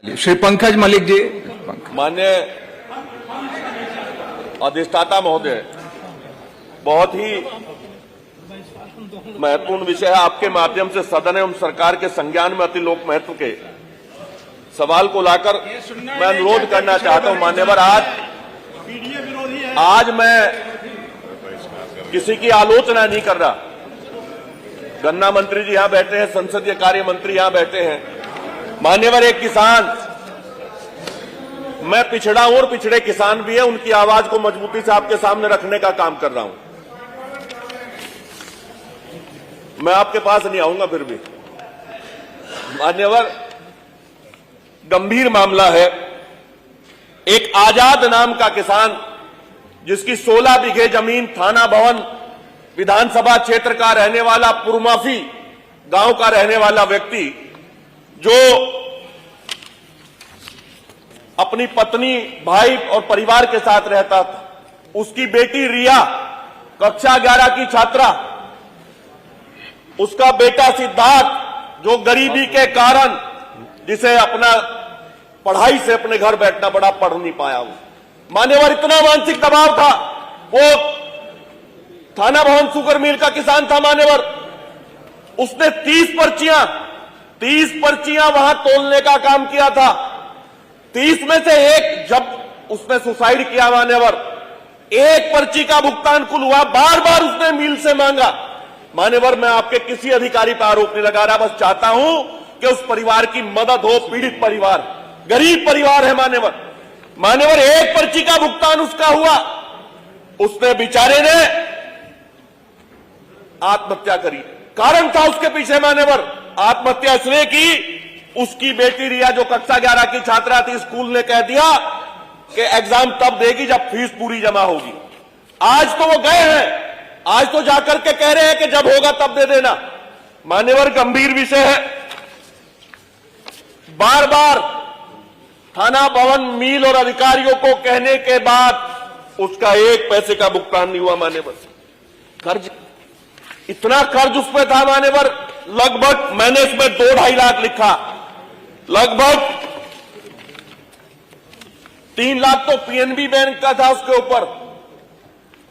श्री पंकज मलिक जी। माननीय अधिष्ठाता महोदय, बहुत ही महत्वपूर्ण विषय है। आपके माध्यम से सदन एवं सरकार के संज्ञान में अति लोक महत्व के सवाल को लाकर मैं अनुरोध करना चाहता हूं। मान्यवर, आज मैं किसी की आलोचना नहीं कर रहा। गन्ना मंत्री जी यहां बैठे हैं, संसदीय कार्य मंत्री यहां बैठे हैं। मान्यवर, एक किसान, मैं पिछड़ा हूं और पिछड़े किसान भी है, उनकी आवाज को मजबूती से आपके सामने रखने का काम कर रहा हूं। मैं आपके पास नहीं आऊंगा फिर भी। मान्यवर, गंभीर मामला है। एक आजाद नाम का किसान, जिसकी 16 बीघे जमीन थाना भवन विधानसभा क्षेत्र का रहने वाला, पुरमाफी गांव का रहने वाला व्यक्ति, जो अपनी पत्नी, भाई और परिवार के साथ रहता था, उसकी बेटी रिया कक्षा 11 की छात्रा, उसका बेटा सिद्धार्थ जो गरीबी के कारण, जिसे अपना पढ़ाई से अपने घर बैठना पड़ा, पढ़ नहीं पाया वो। मान्यवर, इतना मानसिक दबाव था। वो थाना भवन शुगर मिल का किसान था। मान्यवर, उसने 30 पर्चियां वहां तोलने का काम किया था। 30 में से एक, जब उसने सुसाइड किया मान्यवर, एक पर्ची का भुगतान कुल हुआ। बार बार उसने मिल से मांगा। मान्यवर, मैं आपके किसी अधिकारी पर आरोप नहीं लगा रहा, बस चाहता हूं कि उस परिवार की मदद हो। पीड़ित परिवार, गरीब परिवार है मान्यवर, एक पर्ची का भुगतान उसका हुआ। उसने बेचारे ने आत्महत्या करी। कारण था उसके पीछे मान्यवर, आत्महत्या इसलिए की, उसकी बेटी रिया जो कक्षा 11 की छात्रा थी, स्कूल ने कह दिया कि एग्जाम तब देगी जब फीस पूरी जमा होगी। आज तो वो गए हैं, आज तो जाकर के कह रहे हैं कि जब होगा तब दे देना। मान्यवर, गंभीर विषय है। बार बार थाना भवन मिल और अधिकारियों को कहने के बाद उसका एक पैसे का भुगतान नहीं हुआ। मान्यवर, कर्ज, इतना कर्ज उस पर था मान्यवर, लगभग मैंने इसमें 2-2.5 लाख लिखा, लगभग 3 लाख तो पीएनबी बैंक का था उसके ऊपर,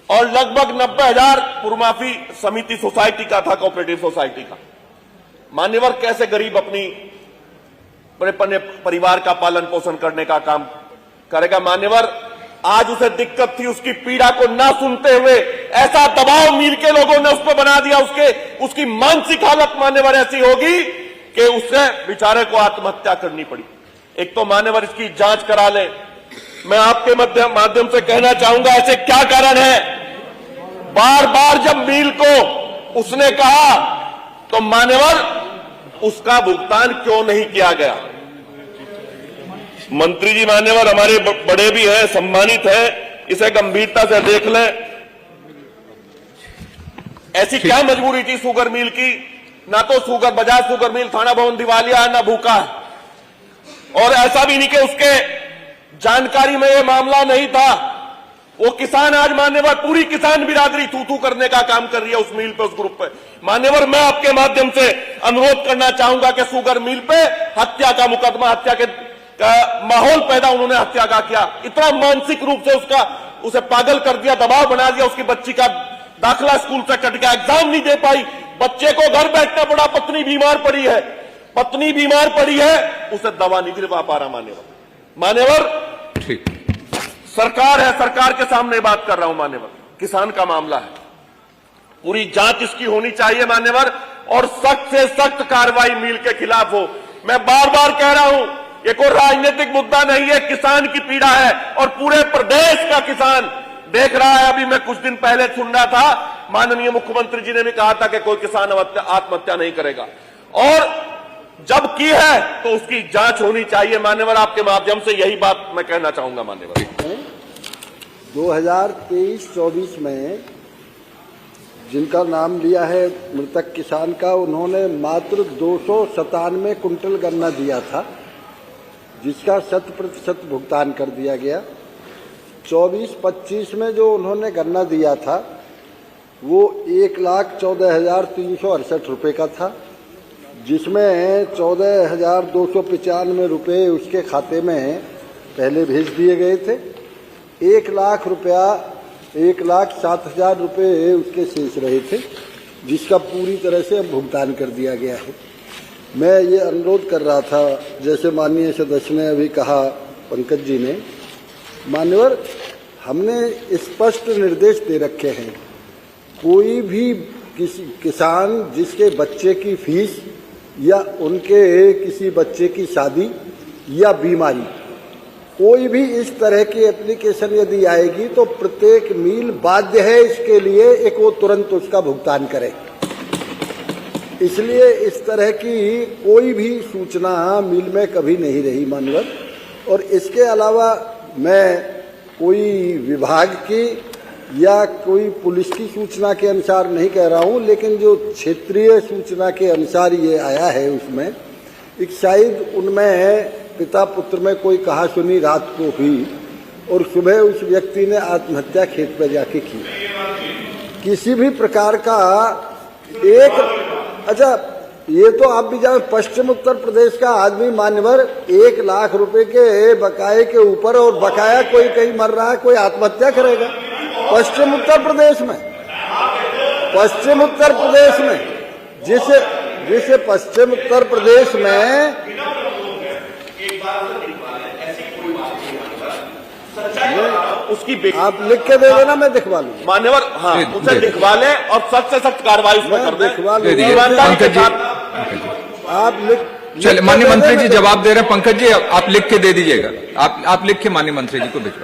और लगभग 90,000 पुरमाफी समिति सोसाइटी का था, कोऑपरेटिव सोसाइटी का। मान्यवर, कैसे गरीब अपनी अपने परिवार का पालन पोषण करने का काम करेगा। मान्यवर, आज उसे दिक्कत थी, उसकी पीड़ा को ना सुनते हुए ऐसा दबाव मिल के लोगों ने उस पर बना दिया। उसकी मानसिक हालत मान्यवर ऐसी होगी कि उसे बेचारे को आत्महत्या करनी पड़ी। एक तो मान्यवर, इसकी जांच करा ले। मैं आपके माध्यम से कहना चाहूंगा, ऐसे क्या कारण है। बार बार जब मिल को उसने कहा तो मान्यवर उसका भुगतान क्यों नहीं किया गया। मंत्री जी मान्यवर हमारे बड़े भी हैं, सम्मानित हैं, इसे गंभीरता से देख लें। ऐसी क्या मजबूरी थी शुगर मिल की। ना तो बजाज शुगर मिल थाना भवन दिवालिया है, ना भूखा है। और ऐसा भी नहीं कि उसके जानकारी में यह मामला नहीं था। वो किसान आज मान्यवर, पूरी किसान बिरादरी तू करने का काम कर रही है उस मिल पे, उस ग्रुप पे। मान्यवर, मैं आपके माध्यम से अनुरोध करना चाहूंगा कि शुगर मिल पे हत्या का मुकदमा, हत्या के माहौल पैदा उन्होंने हत्या का किया। इतना मानसिक रूप से उसे पागल कर दिया, दबाव बना दिया। उसकी बच्ची का दाखिला स्कूल से कट गया, एग्जाम नहीं दे पाई, बच्चे को घर बैठना पड़ा। पत्नी बीमार पड़ी है, उसे दवा नहीं दिलवा पा रहा। मान्यवर, ठीक, सरकार है, सरकार के सामने बात कर रहा हूं। मान्यवर, किसान का मामला है, पूरी जांच इसकी होनी चाहिए मान्यवर, और सख्त से सख्त कार्रवाई मिल के खिलाफ हो। मैं बार बार कह रहा हूं, ये कोई राजनीतिक मुद्दा नहीं है, किसान की पीड़ा है, और पूरे प्रदेश का किसान देख रहा है। अभी मैं कुछ दिन पहले सुन रहा था, माननीय मुख्यमंत्री जी ने भी कहा था कि कोई किसान आत्महत्या नहीं करेगा, और जब की है तो उसकी जांच होनी चाहिए। मान्यवर, आपके माध्यम से यही बात मैं कहना चाहूंगा। मान्यवर, 2023-24 में जिनका नाम लिया है मृतक किसान का, उन्होंने मात्र 297 कुंटल गन्ना दिया था, जिसका 100% भुगतान कर दिया गया। 24-25 में जो उन्होंने गन्ना दिया था वो 1,14,368 रुपये का था। जिसमें 14,295 रुपये उसके खाते में पहले भेज दिए गए थे। 1,07,000 रुपये उसके शेष रहे थे, जिसका पूरी तरह से भुगतान कर दिया गया है। मैं ये अनुरोध कर रहा था, जैसे माननीय सदस्य ने अभी कहा, पंकज जी ने, मान्यवर, हमने स्पष्ट निर्देश दे रखे हैं, कोई भी किसान जिसके बच्चे की फीस या उनके किसी बच्चे की शादी या बीमारी, कोई भी इस तरह की एप्लीकेशन यदि आएगी तो प्रत्येक मिल बाध्य है इसके लिए एक वो तुरंत उसका भुगतान करे। इसलिए इस तरह की कोई भी सूचना मिल में कभी नहीं रही मानवर। और इसके अलावा मैं कोई विभाग की या कोई पुलिस की सूचना के अनुसार नहीं कह रहा हूं, लेकिन जो क्षेत्रीय सूचना के अनुसार ये आया है उसमें एक शायद उनमें पिता पुत्र में कोई कहासुनी रात को हुई और सुबह उस व्यक्ति ने आत्महत्या खेत पर जाके की। किसी भी प्रकार का एक, अच्छा ये तो आप भी जाने, पश्चिम उत्तर प्रदेश का आदमी मान्यवर 1 लाख रुपए के बकाये के ऊपर, और बकाया कोई कहीं मर रहा है, कोई आत्महत्या करेगा? पश्चिम उत्तर प्रदेश में, पश्चिम उत्तर प्रदेश में, जिसे पश्चिम उत्तर प्रदेश में उसकी आप लिख के दे देना, मैं दिखवा लूँ मान्यवर। हाँ, उसे दिखवा लें और सख्त से सख्त कार्रवाई उस पर कर दें। दिखवा दे दीजिए। ईमानदारी के पंकज जी, साथ आप लिख चलिए, माननीय मंत्री जी जवाब दे रहे हैं। पंकज जी, आप लिख के दे दीजिएगा, आप लिख के माननीय मंत्री जी को भिजवा